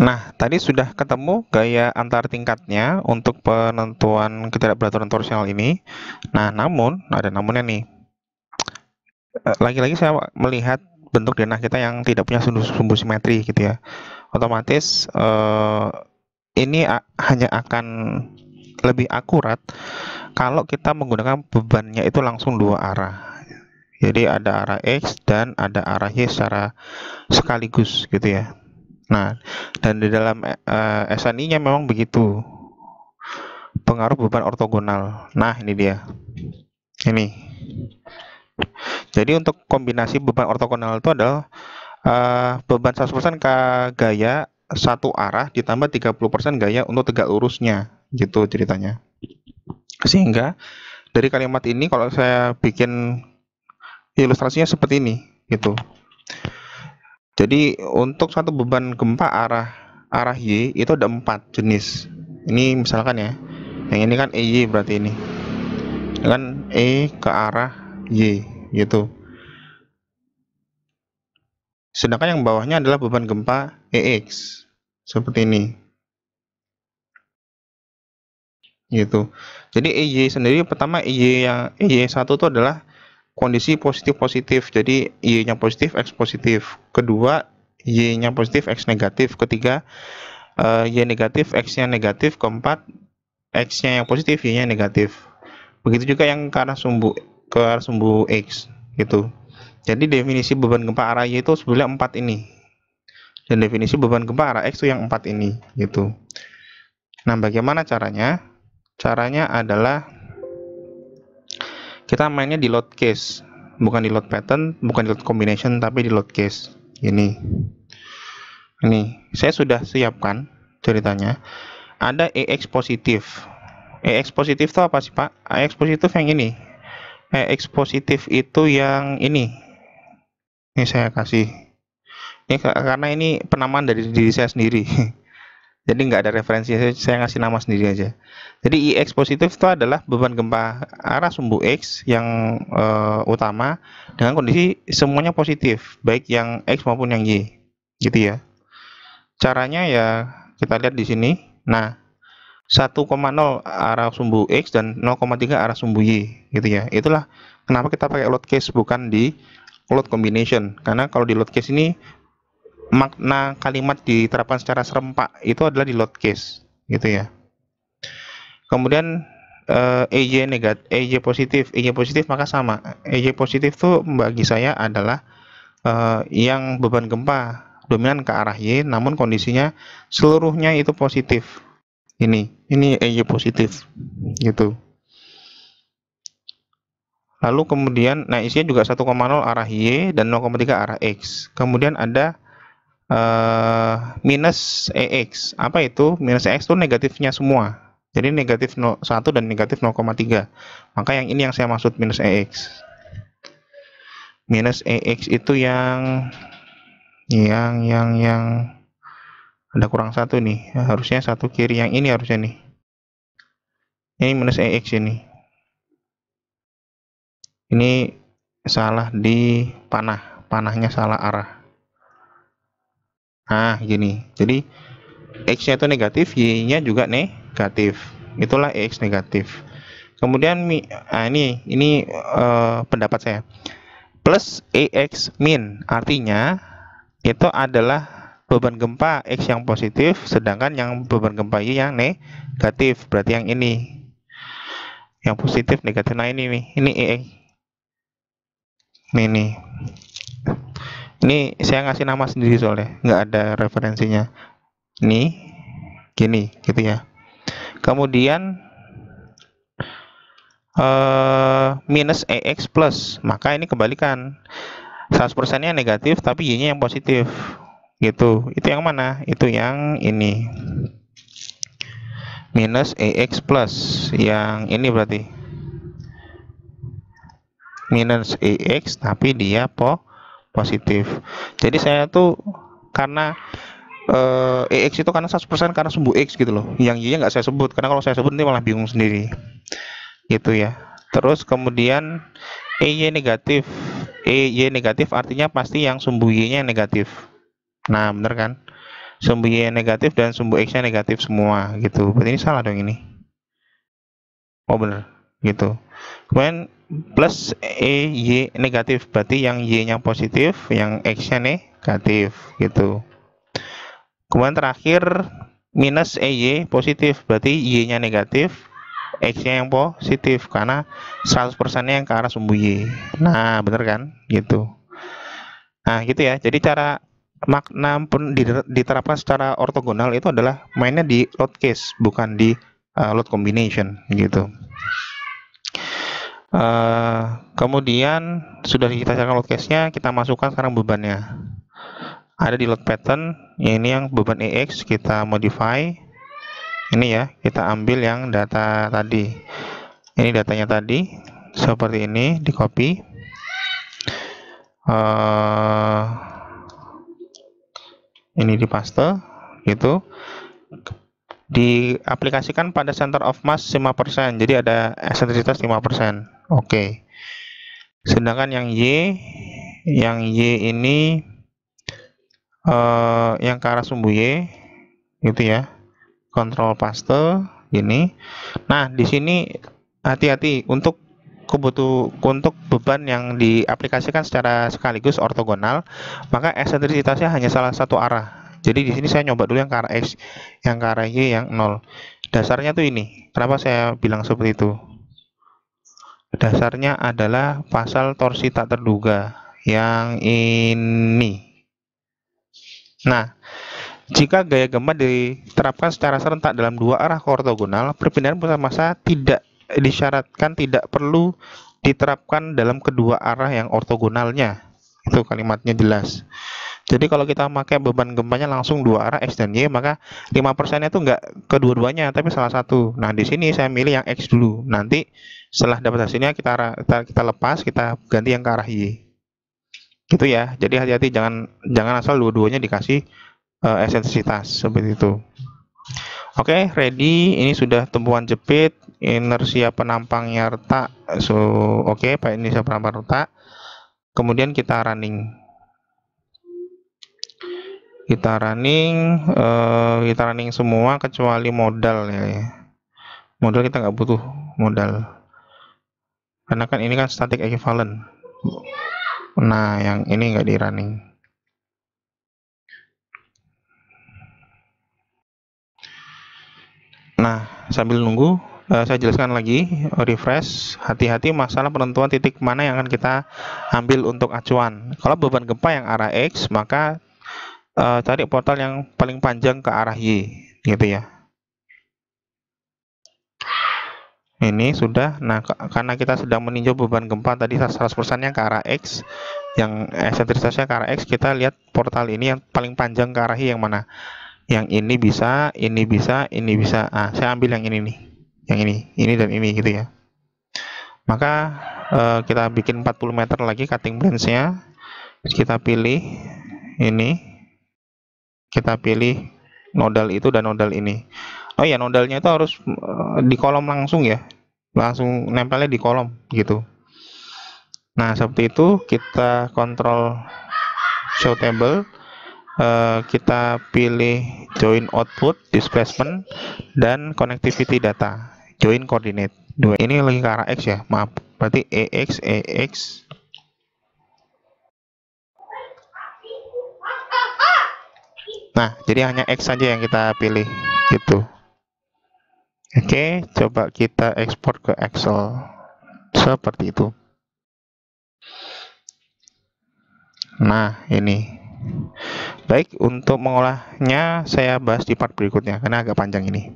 Nah, tadi sudah ketemu gaya antar tingkatnya untuk penentuan ketidakberaturan torsional ini. Nah, namun ada namunnya nih. Lagi-lagi saya melihat bentuk denah kita yang tidak punya sumbu simetri gitu ya. Otomatis ini hanya akan lebih akurat kalau kita menggunakan bebannya itu langsung dua arah. Jadi ada arah X dan ada arah Y secara sekaligus gitu ya. Nah, dan di dalam SNI-nya memang begitu. Pengaruh beban ortogonal. Nah, ini dia. Ini. Jadi untuk kombinasi beban ortogonal itu adalah beban 100% ke gaya satu arah ditambah 30% gaya untuk tegak lurusnya. Gitu ceritanya. Sehingga dari kalimat ini kalau saya bikin ilustrasinya seperti ini gitu. Jadi untuk satu beban gempa arah Y itu ada 4 jenis. Ini misalkan ya, yang ini kan EY berarti ini kan E ke arah Y gitu. Sedangkan yang bawahnya adalah beban gempa EX seperti ini gitu. Jadi EY sendiri pertama yang EY1 itu adalah kondisi positif-positif. Jadi Y-nya positif, X positif. Kedua, Y-nya positif, X negatif. Ketiga, Y negatif, X-nya negatif. Keempat, X-nya yang positif, Y-nya negatif. Begitu juga yang ke arah sumbu X gitu. Jadi definisi beban gempa arah Y itu sebenarnya 4 ini. Dan definisi beban gempa arah X itu yang 4 ini gitu. Nah, bagaimana caranya? Caranya adalah kita mainnya di load case, bukan di load pattern, bukan di load combination, tapi di load case. Ini saya sudah siapkan ceritanya. Ada EX positif. EX positif itu apa sih Pak? EX positif yang ini. EX positif itu yang ini. Ini saya kasih. Ini karena ini penamaan dari diri saya sendiri. Jadi nggak ada referensi, saya ngasih nama sendiri aja. Jadi IX positif itu adalah beban gempa arah sumbu X yang utama dengan kondisi semuanya positif, baik yang X maupun yang Y, gitu ya. Caranya ya kita lihat di sini. Nah, 1,0 arah sumbu X dan 0,3 arah sumbu Y, gitu ya. Itulah kenapa kita pakai load case bukan di load combination. Karena kalau di load case ini makna kalimat diterapkan secara serempak itu adalah di load case gitu ya. Kemudian EJ negatif, EJ positif maka sama. EJ positif tuh bagi saya adalah yang beban gempa dominan ke arah Y namun kondisinya seluruhnya itu positif. Ini EJ positif gitu. Lalu kemudian nah isinya juga 1,0 arah Y dan 0,3 arah X. Kemudian ada minus EX. Apa itu? Minus EX itu negatifnya semua. Jadi negatif 1 dan negatif 0,3. Maka yang ini yang saya maksud minus EX. Minus EX itu yang ada kurang satu nih. Harusnya satu kiri, yang ini harusnya nih. Ini minus EX ini. Ini salah di panahnya salah arah. Nah, gini. Jadi X-nya itu negatif, Y-nya juga negatif. Itulah X negatif. Kemudian ini pendapat saya. Plus EX min, artinya itu adalah beban gempa X yang positif, sedangkan yang beban gempa Y yang negatif. Berarti yang ini. Yang positif negatif. Nah, ini nih. Ini EX. Nih. Ini saya ngasih nama sendiri soalnya, nggak ada referensinya. Ini gini gitu ya. Kemudian minus EX plus, maka ini kebalikan. 100% nya negatif tapi Y-nya yang positif. Gitu. Itu yang mana? Itu yang ini. Minus EX plus, yang ini berarti. Minus EX tapi dia positif. Jadi saya tuh karena EX itu karena 100% karena sumbu X gitu loh. Yang Y-nya nggak saya sebut karena kalau saya sebut nanti malah bingung sendiri. Gitu ya. Terus kemudian EY negatif. EY negatif artinya pasti yang sumbu Y-nya negatif. Nah, bener kan? sumbu Y negatif dan sumbu X-nya negatif semua gitu. Berarti ini salah dong ini. Oh bener gitu. Kemudian plus Y negatif, berarti yang Y-nya positif, yang X-nya negatif gitu. Kemudian terakhir minus Y positif, berarti Y-nya negatif, X-nya yang positif, karena 100%-nya yang ke arah sumbu Y. Nah bener kan gitu. Nah gitu ya, jadi cara makna pun diterapkan secara ortogonal itu adalah mainnya di load case, bukan di load combination gitu. Kemudian sudah kita carikan load case-nya, kita masukkan sekarang bebannya. Ada di load pattern, ini yang beban EX kita modify. Ini ya, kita ambil yang data tadi. Ini datanya tadi, seperti ini, di copy. Ini di paste, gitu. Diaplikasikan pada center of mass 5%, jadi ada eksentrisitas 5%. Oke. Sedangkan yang Y ini yang ke arah sumbu Y gitu ya. Kontrol paste gini. Nah, di sini hati-hati untuk beban yang diaplikasikan secara sekaligus ortogonal, maka eksentrisitasnya hanya salah satu arah. Jadi di sini saya nyoba dulu yang ke arah X, yang ke arah Y yang 0. Dasarnya tuh ini. Kenapa saya bilang seperti itu? Dasarnya adalah pasal torsi tak terduga yang ini. Nah, jika gaya gempa diterapkan secara serentak dalam dua arah ortogonal, perpindahan pusat massa tidak disyaratkan tidak perlu diterapkan dalam kedua arah yang ortogonalnya. Itu kalimatnya jelas. Jadi kalau kita pakai beban gempanya langsung dua arah X dan Y, maka 5%-nya itu nggak kedua-duanya, tapi salah satu. Nah, di sini saya milih yang X dulu. Nanti setelah dapat hasilnya kita lepas, kita ganti yang ke arah Y. Gitu ya. Jadi hati-hati, jangan asal dua-duanya dikasih eksentrisitas seperti itu. Oke, ready. Ini sudah tumpuan jepit, inersia penampangnya retak. Oke, Pak, ini saya penampang retak. Kemudian kita running. Kita running semua kecuali modal ya. Modal kita nggak butuh modal. Karena kan ini kan static equivalent. Nah, yang ini nggak di running. Nah, sambil nunggu, saya jelaskan lagi, refresh. Hati-hati masalah penentuan titik mana yang akan kita ambil untuk acuan. Kalau beban gempa yang arah X, maka cari portal yang paling panjang ke arah Y, gitu ya. Ini sudah. Nah, karena kita sedang meninjau beban gempa tadi 100%-nya ke arah X, yang eksentrisitasnya ke arah X, kita lihat portal ini yang paling panjang ke arah Y yang mana. Yang ini bisa, ini bisa, ini bisa. Ah, saya ambil yang ini nih. Yang ini dan ini gitu ya. Maka kita bikin 40 meter lagi cutting branch-nya. Kita pilih ini. Kita pilih nodal itu dan nodal ini. Oh ya, nodalnya itu harus di kolom langsung ya. Langsung nempelnya di kolom gitu. Nah, seperti itu kita kontrol show table. Kita pilih join output, displacement, dan connectivity data, join coordinate. Dua ini lagi ke arah X ya, maaf. Berarti EX. Nah, jadi hanya X saja yang kita pilih gitu. Oke, coba kita ekspor ke Excel seperti itu. Nah, ini. Baik, untuk mengolahnya saya bahas di part berikutnya karena agak panjang ini.